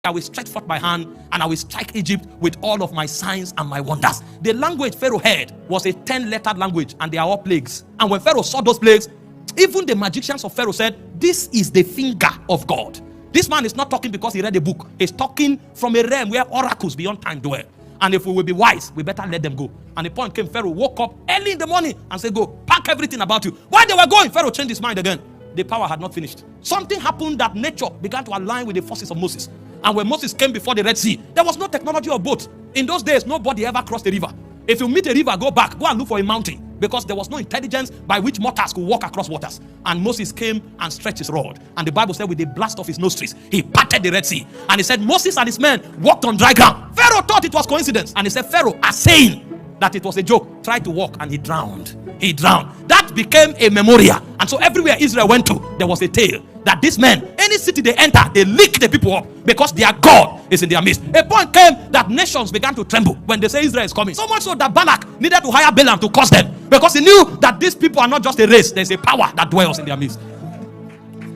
I will stretch forth my hand and I will strike Egypt with all of my signs and my wonders. The language Pharaoh heard was a 10-lettered language, and they are all plagues. And when Pharaoh saw those plagues, even the magicians of Pharaoh said, this is the finger of God. This man is not talking because he read a book. He's talking from a realm where oracles beyond time dwell. And if we will be wise, we better let them go. And the point came, Pharaoh woke up early in the morning and said, go, pack everything about you. While they were going, Pharaoh changed his mind again. The power had not finished. Something happened that nature began to align with the forces of Moses. And when Moses came before the Red Sea, there was no technology or boat. In those days, nobody ever crossed the river. If you meet a river, go back, go and look for a mountain, because there was no intelligence by which mortals could walk across waters. And Moses came and stretched his rod. And the Bible said with the blast of his nostrils, he parted the Red Sea. And he said Moses and his men walked on dry ground. Pharaoh thought it was coincidence. And he said, Pharaoh, as saying that it was a joke, tried to walk and he drowned. He drowned. That became a memorial. And so everywhere Israel went to, there was a tale that these men, any city they enter, they lick the people up because their God is in their midst. A point came that nations began to tremble when they say Israel is coming. So much so that Balak needed to hire Balaam to curse them, because he knew that these people are not just a race. There's a power that dwells in their midst.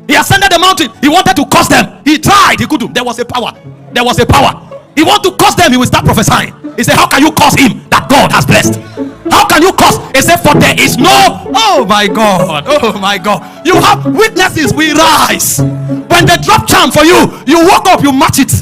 He ascended the mountain. He wanted to curse them. He tried. He couldn't. There was a power. There was a power. He wanted to curse them. He will start prophesying. He said, how can you curse him that God has blessed? How can you curse? He said, for there is no, oh my God, oh my God. You have witnesses, we rise. When they drop charm for you, you walk up, you match it.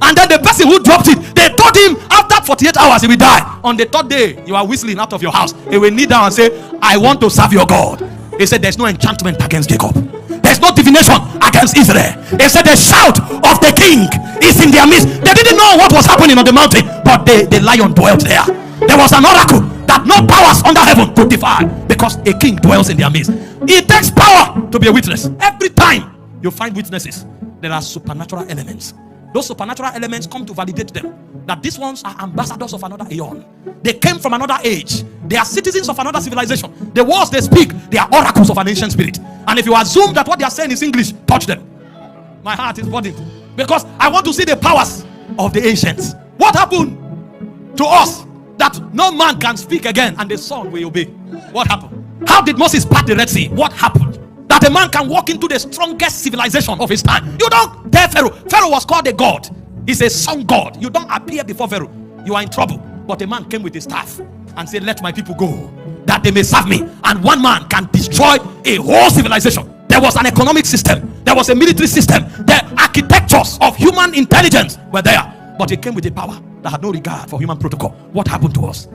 And then the person who dropped it, they told him after 48 hours he will die. On the third day, you are whistling out of your house. He will kneel down and say, I want to serve your God. He said, there's no enchantment against Jacob. There's no divination against Israel. He said, the shout of the king is in their midst. They didn't know what was happening on the mountain, but the lion dwelt there. There was an oracle that no powers under heaven could defy, because a king dwells in their midst. It takes power to be a witness. Every time you find witnesses, there are supernatural elements. Those supernatural elements come to validate them, that these ones are ambassadors of another aeon. They came from another age. They are citizens of another civilization. The words they speak, they are oracles of an ancient spirit. And if you assume that what they are saying is English, touch them. My heart is burdened, because I want to see the powers of the ancients. What happened to us that no man can speak again and the sun will obey? What happened? How did Moses part the Red Sea? What happened? That a man can walk into the strongest civilization of his time. You don't dare Pharaoh. Pharaoh was called a god. He's a sun god. You don't appear before Pharaoh, you are in trouble. But a man came with his staff and said, let my people go, that they may serve me. And one man can destroy a whole civilization. There was an economic system. There was a military system. The architectures of human intelligence were there. But he came with a power that had no regard for human protocol. What happened to us?